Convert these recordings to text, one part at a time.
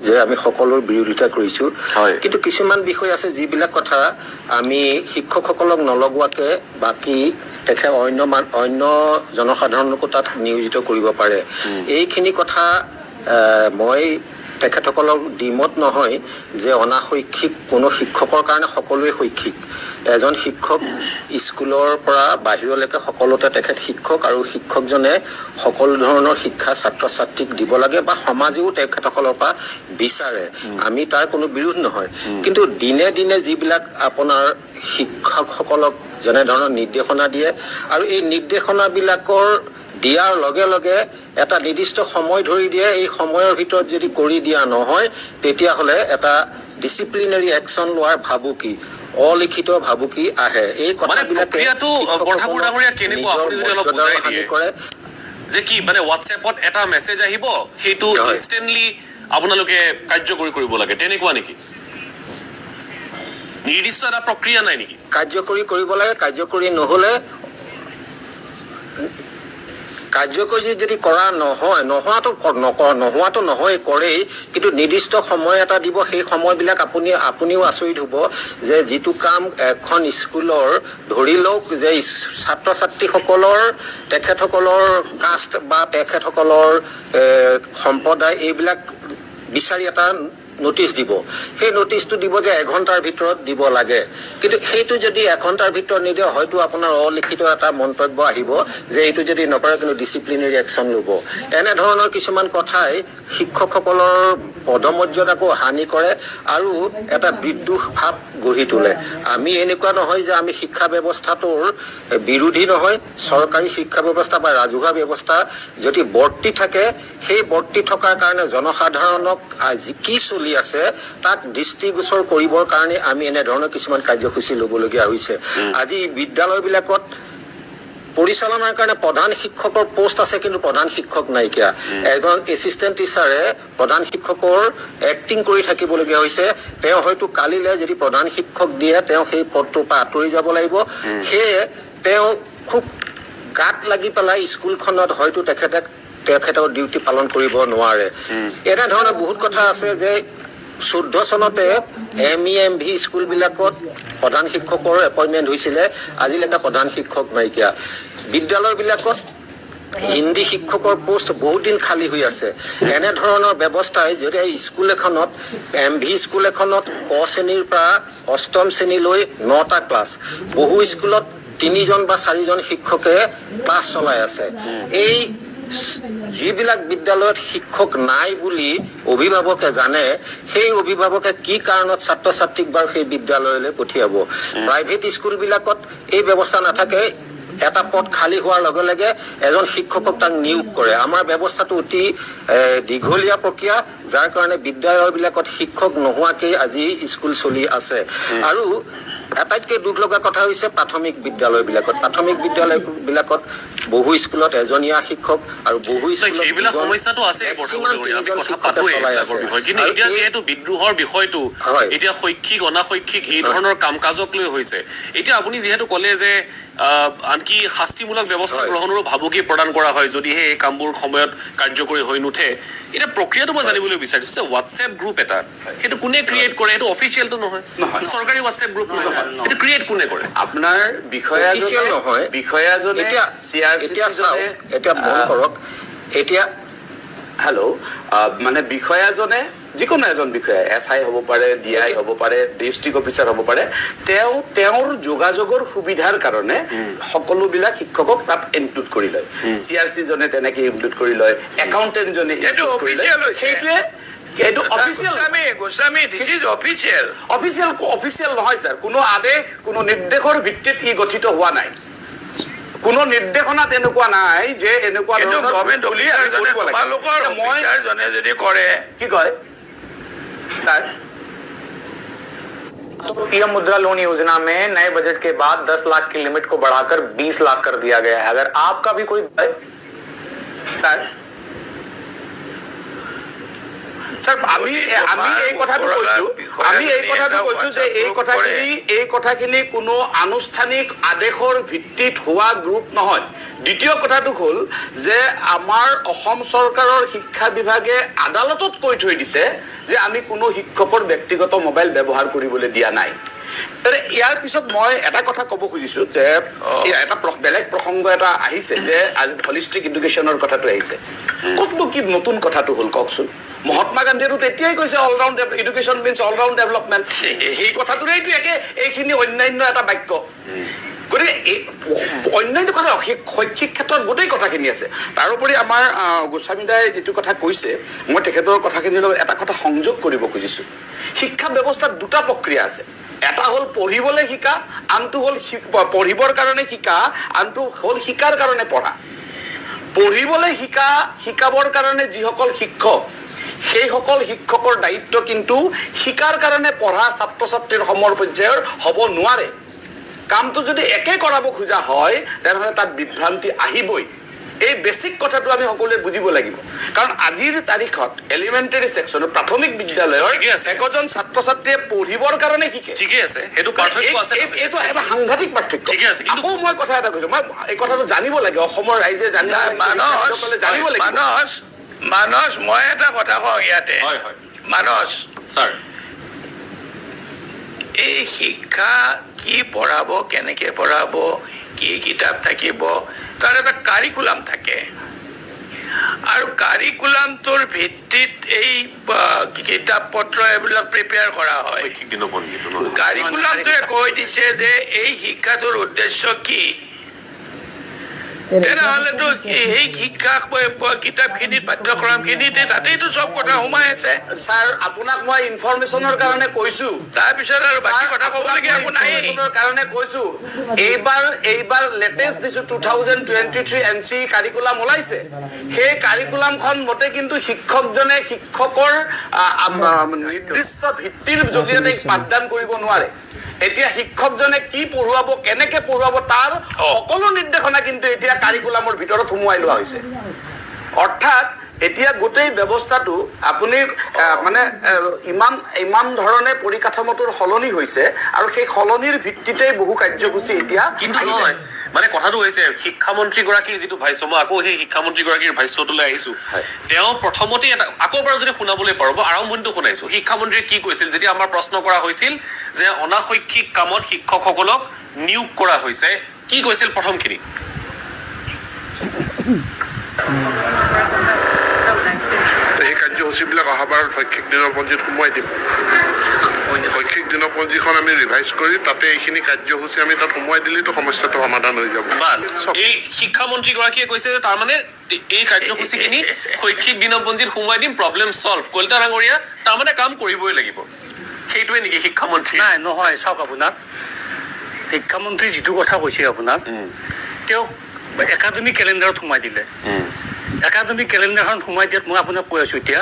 যে আমি সকলোৰ বিৰোধিতা কৰিছো কিন্তু কিছুমান বিষয় আছে যিবিলাক কথা আমি শিক্ষকসকলক নলগোৱাকে বাকি তেখেত অন্য জনসাধাৰণকো তাত নিয়োজিত কৰিব পাৰে এইখিনি কথা মই তেখেতসকলক দ্বিমত নহয় যে অনাশৈক্ষিক কোনো শিক্ষকৰ কাৰণে সকলোৱে শৈক্ষিক এজন শিক্ষক স্কুলৰ পৰা বাহিৰলৈকে সকলোতে তেখেত শিক্ষক আৰু শিক্ষকজনে সকলো ধৰণৰ শিক্ষা ছাত্ৰ ছাত্ৰীক দিব লাগে বা সমাজেও তেখেতসকলৰ পৰা বিচাৰে আমি তাৰ কোনো বিৰোধ নহয় কিন্তু দিনে দিনে যিবিলাক আপোনাৰ শিক্ষকসকলক যেনে ধৰণৰ নিৰ্দেশনা দিয়ে আৰু এই নিৰ্দেশনাবিলাকৰ দিয়াৰ লগে লগে এটা নিৰ্দিষ্ট সময় ধৰি দিয়ে এই সময়ৰ ভিতৰত যদি কৰি দিয়া নহয় তেতিয়াহলে এটা ডিসিপ্লিনাৰী একশন লোৱাৰ ভাবুকি অলিখিত ভাবুকি আহে এই কথাবিলাকে কথাবোৰ ডাঙৰীয়া কেনেকুৱা আপুনি যদি অলপ বুজাই দিয়ে যে কি মানে WhatsAppত এটা মেছেজ আহিব হেতু ইনষ্টেন্টলি আপোনালোকে কাৰ্যকৰী কৰিব লাগে তেনেকুৱা নেকি নিৰ্দিষ্ট এটা প্ৰক্ৰিয়া নাই নেকি কাৰ্যকৰী কৰিব লাগে কাৰ্যকৰী নহলে কাৰ্যকৰী যদি কৰা নহয় নোহোৱাটো নহয় কৰেই কিন্তু নিৰ্দিষ্ট সময় এটা দিব সেই সময়বিলাক আপুনিও আচৰিত হ'ব যে যিটো কাম এখন স্কুলৰ ধৰি লওক যে ছাত্ৰ ছাত্ৰীসকলৰ তেখেতসকলৰ কাষ্ট বা তেখেতসকলৰ সম্প্ৰদায় এইবিলাক বিচাৰি এটা নোটিছ দিব সেই নোটিছটো দিব যে 1 ঘণ্টাৰ ভিতৰত দিব লাগে কিন্তু সেইটো যদি 1 ঘণ্টাৰ ভিতৰত নিদিয়ে হয়তো আপোনাৰ অলিখিত এটা মন্তব্য আহিব যে এইটো যদি নকৰে কিন্তু ডিসিপ্লিনাৰী একশন ল'ব এনে ধৰণৰ কিছুমান কথাই শিক্ষকসকলৰ পদমৰ্যাদাকো হানি কৰে আৰু এটা বিদ্ৰোহ ভাৱ গঢ়ি তোলে আমি এনেকুৱা নহয় যে আমি শিক্ষা ব্যৱস্থাটোৰ বিৰোধী নহয় চৰকাৰী শিক্ষা ব্যৱস্থা বা ৰাজহুৱা ব্যৱস্থা যদি বৰ্তি থাকে সেই বৰ্তি থকাৰ কাৰণে জনসাধাৰণক আজি কি চলি আছে তাক দৃষ্টিগোচৰ কৰিবৰ কাৰণে আমি এনে ধৰণৰ কিছুমান কাৰ্যসূচী ল'বলগীয়া হৈছে আজি বিদ্যালয়বিলাকত পৰিচালনাৰ কাৰণে প্ৰধান শিক্ষকৰ পোষ্ট আছে কিন্তু প্ৰধান শিক্ষক নাইকিয়া এজন এসিস্ট্যান্ট টিচাৰে প্ৰধান শিক্ষকৰ এক্টিং কৰি থাকিবলগীয়া হৈছে তেওঁ হয়তো কালিলে যদি প্ৰধান শিক্ষক দিয়ে তেওঁ সেই পদটোৰ পৰা আঁতৰি যাব লাগিব সেয়ে তেওঁ খুব গাত লাগি পেলাই স্কুলখনত হয়তো তেখেতৰ ডিউটি পালন কৰিব নোৱাৰে এনে ধৰণৰ বহুত কথা আছে যে 14 চনতে MEMV স্কুলবিলাকত প্ৰধান শিক্ষকৰ এপইন্টমেন্ট হৈছিলে আজিলৈকে প্ৰধান শিক্ষক নাইকিয়া বিদ্যালয়বিলাকত হিন্দী শিক্ষকৰ পোষ্ট বহুত দিন খালি হৈ আছে এনে ধৰণৰ ব্যৱস্থাই যদি স্কুল এখনত MV স্কুল এখনত ক শ্ৰেণীৰ পৰা অষ্টম শ্ৰেণীলৈ 9টা ক্লাছ বহু স্কুলত 3জন বা 4জন শিক্ষকে ক্লাছ চলাই আছে এই যিবিলাক বিদ্যালয়ত শিক্ষক নাই বুলি অভিভাৱকে জানে সেই অভিভাৱকে কি কাৰণত ছাত্ৰ ছাত্ৰীক বাৰু সেই বিদ্যালয়লৈ পঠিয়াব প্ৰাইভেট স্কুলবিলাকত এই ব্যৱস্থা নাথাকে এটা পদ খালি হোৱাৰ লগে লগে এজন শিক্ষকক তাক নিয়োগ কৰে আমাৰ ব্যৱস্থাটো অতি দীঘলীয়া প্ৰক্ৰিয়া যাৰ কাৰণে বিদ্যালয়বিলাকত শিক্ষক নোহোৱাকৈ আজি স্কুল চলি আছে আৰু আটাইতকৈ দুখ লগা কথা হৈছে প্ৰাথমিক বিদ্যালয়বিলাকত বহু স্কুলত এজনীয়া শিক্ষক আৰু বহু স্কুলত এইবিলাক সমস্যাটো আছে বৰ্তমান আমি কথা পাতোৱে এইবিলাকৰ বিষয়ে কিন্তু এতিয়া যেহেতু বিদ্ৰোহৰ বিষয়টো এতিয়া শৈক্ষিক অনাশৈক্ষিক এই ধৰণৰ কাম-কাজক লৈ হৈছে এতিয়া আপুনি যেহেতু ক'লে যে আনকি শাস্তিমূলক ব্যৱস্থা গ্ৰহণৰো ভাবুকি প্ৰদান কৰা হয় যদিহে এই কামবোৰ সময়ত কাৰ্যকৰী হৈ নুঠে এতিয়া প্ৰক্ৰিয়াটো মই জানিবলৈ বিচাৰিছো যে WhatsApp গ্ৰুপ এটা সেইটো কোনে ক্ৰিয়েট কৰে সেইটো অফিচিয়েলটো নহয় চৰকাৰী WhatsApp গ্ৰুপ নহয় সেইটো ক্ৰিয়েট কোনে কৰে আপোনাৰ বিষয়াজনে এতিয়া মন কৰক এতিয়া হেল্ল' মানে বিষয়াজনে যিকোনো এজন বিষয়া SI হ'ব পাৰে DI হ'ব পাৰে ডিস্ট্ৰিক্ট অফিচাৰ হ'ব পাৰে তেওঁৰ যোগাযোগৰ সুবিধাৰ কাৰণে সকলোবিলাক শিক্ষকক তাত ইনক্লুড কৰি লয় CRC জনে তেনেকৈ ইনক্লুড কৰি লয় একাউণ্টেণ্ট জনে এইটো অফিচিয়েল সেইটোৱে এইটো official Goswami this is official নহয় স্যাৰ কোনো আদেশ কোনো নিৰ্দেশৰ ভিত্তিত ই গঠিত হোৱা নাই কোনো নিৰ্দেশনা তেনেকুৱা নাই যে এনেকুৱা ধৰণৰ গভৰ্ণমেণ্ট তোমালোকৰ অফিচাৰজনে যদি কৰে কি কয় सर पीएम मुद्रा लोन योजना में नए बजट के बाद 10 लाख की लिमिट को बढ़ाकर 20 लाख कर दिया गया है अगर आपका भी कोई सर স্যার আমি এই কথাটো কৈছো যে এই কথাখিনি কোনো আনুষ্ঠানিক আদেশৰ ভিত্তিত হোৱা গ্ৰুপ নহয় দ্বিতীয় কথাটো হ'ল যে আমাৰ অসম চৰকাৰৰ শিক্ষা বিভাগে আদালতত কৈ থৈ দিছে যে আমি কোনো শিক্ষকৰ ব্যক্তিগত মোবাইল ব্যৱহাৰ কৰিবলৈ দিয়া নাই ইয়াৰ পিছত মই এটা কথা ক'ব খুজিছো যে এটা বেলেগ প্ৰসংগ এটা আহিছে যে হলিষ্টিক এডুকেশ্যনৰ কথাটো আহিছে কতনো কি নতুন কথাটো হ'ল কওকচোন মহাত্মা গান্ধীয়েতো তেতিয়াই কৈছে all-round education means all-round development সেই কথাটোৰেইতো একে এইখিনি অন্যান্য এটা বাক্য গতিকে অন্যান্য কথা শৈক্ষিক ক্ষেত্ৰত গোটেই কথাখিনি আছে তাৰোপৰি আমাৰ গোস্বামী দাই যিটো কথা কৈছে মই তেখেতৰ কথাখিনিৰ লগত এটা কথা সংযোগ কৰিব খুজিছোঁ শিক্ষা ব্যৱস্থাত দুটা প্ৰক্ৰিয়া আছে এটা হ'ল পঢ়িবলৈ শিকা আনটো হ'ল পঢ়িবৰ কাৰণে শিকা আনটো হ'ল শিকাৰ কাৰণে পঢ়া পঢ়িবলৈ শিকাবৰ কাৰণে যিসকল শিক্ষক সেইসকল শিক্ষকৰ দায়িত্ব কিন্তু শিকাৰ কাৰণে পঢ়া ছাত্ৰ ছাত্ৰীৰ সমৰ পৰ্যায়ৰ হ'ব নোৱাৰে কামটো যদি একে কৰাব খোজা হয় তেনেহ'লে তাত বিভ্ৰান্তি আহিবই এই বেসিক কথাটো আমি সকলোৱে বুজিব লাগিব কাৰণ আজিৰ তাৰিখত এলিমেন্টাৰী সেকশনৰ প্ৰাথমিক বিদ্যালয়ৰ একজন ছাত্ৰ ছাত্ৰীয়ে পঢ়িবৰ কাৰণে শিকে ঠিকই আছে হেতু পাৰ্থক্য আছে এইটো এটা সাংঘাতিক পাৰ্থক্য ঠিকই আছে কিন্তু মই কথা এটা কৈছো মই এই কথাটো জানিব লাগে অসমৰ ৰাইজে জানিব লাগে মানস মই এটা কথা কওঁ ইয়াতে মানস স্যাৰ এই শিক্ষা কি পঢ়াব কেনেকে পঢ়াব কি কিতাপ থাকিব তাৰ এটা কাৰিকুলাম থাকে আৰু কাৰিকুলামটোৰ ভিত্তিত এই কিতাপ পত্ৰ এইবিলাক প্ৰিপেয়াৰ কৰা হয় কাৰিকুলামটোৱে কৈ দিছে যে এই শিক্ষাটোৰ উদ্দেশ্য কি তেনেহ'লেতো এই শিক্ষা কিতাপখিনিত পাঠ্যক্ৰমখিনিতে তাতেইতো চব কথা সোমাই আছে স্যাৰ আপোনাক মই ইনফৰমেশ্যনৰ কাৰণে কৈছো তাৰপিছত আৰু বাকী কথা ক'বলগীয়া একো নাই কাৰণে কৈছো এইবাৰ লেটেষ্ট যিটো 2023 এনচি কাৰিকুলাম ওলাইছে সেই কাৰিকুলামখন মতে কিন্তু শিক্ষকজনে শিক্ষকৰ নিৰ্দিষ্ট ভিত্তিৰ জৰিয়তে পাঠদান কৰিব নোৱাৰে এতিয়া শিক্ষকজনে কি পঢ়ুৱাব কেনেকে পঢ়ুৱাব তাৰ সকলো নিৰ্দেশনা কিন্তু এতিয়া কাৰিকুলামৰ ভিতৰত সোমোৱাই লোৱা হৈছে অৰ্থাৎ এতিয়া গোটেই ব্যৱস্থাটো আপুনি মানে ইমান ধৰণে পৰিকাঠামোটোৰ সলনি হৈছে আৰু সেই সলনিৰ ভিত্তিতেই বহু কাৰ্যসূচী এতিয়া কিন্তু নহয় মানে কথাটো হৈছে শিক্ষামন্ত্ৰী গৰাকীৰ যিটো ভাষ্য মই আকৌ সেই শিক্ষামন্ত্ৰী গৰাকীৰ ভাষ্যটোলৈ আহিছো তেওঁ প্ৰথমতে আকৌ এবাৰ যদি শুনাবলৈ পাৰো আৰম্ভণিটো শুনাইছো শিক্ষামন্ত্ৰীয়ে কি কৈছিল যেতিয়া আমাৰ প্ৰশ্ন কৰা হৈছিল যে অনাশৈক্ষিক কামত শিক্ষকসকলক নিয়োগ কৰা হৈছে কি কৈছিল প্ৰথমখিনি এই কাৰ্যসূচীবিলাক অহাবাৰ শৈক্ষিক দিনপঞ্জীত সোমোৱাই দিম শৈক্ষিক দিনপঞ্জীখন আমি ৰিভাইজ কৰি তাতে এইখিনি কাৰ্যসূচী আমি তাত সোমোৱাই দিলেতো সমস্যাটো সমাধান হৈ যাব বাস এই শিক্ষামন্ত্ৰী গৰাকীয়ে কৈছে যে তাৰমানে এই কাৰ্যসূচীখিনি শৈক্ষিক দিনপঞ্জীত সোমোৱাই দিম প্ৰব্লেম সলভ কলিতা ডাঙৰীয়া তাৰমানে কাম কৰিবই লাগিব সেইটোৱে নেকি শিক্ষামন্ত্ৰী নাই নহয় চাওক আপোনাৰ শিক্ষামন্ত্ৰী যিটো কথা কৈছে আপোনাৰ তেওঁ একাডেমিক কেলেণ্ডাৰত সোমাই দিলে একাডেমিক কেলেণ্ডাৰখন সোমাই দিয়াত মই আপোনাক কৈ আছোঁ এতিয়া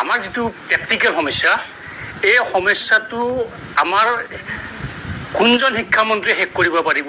আমাৰ যিটো প্ৰেক্টিকেল সমস্যা এই সমস্যাটো আমাৰ কোনজন শিক্ষামন্ত্ৰীয়ে শেষ কৰিব পাৰিব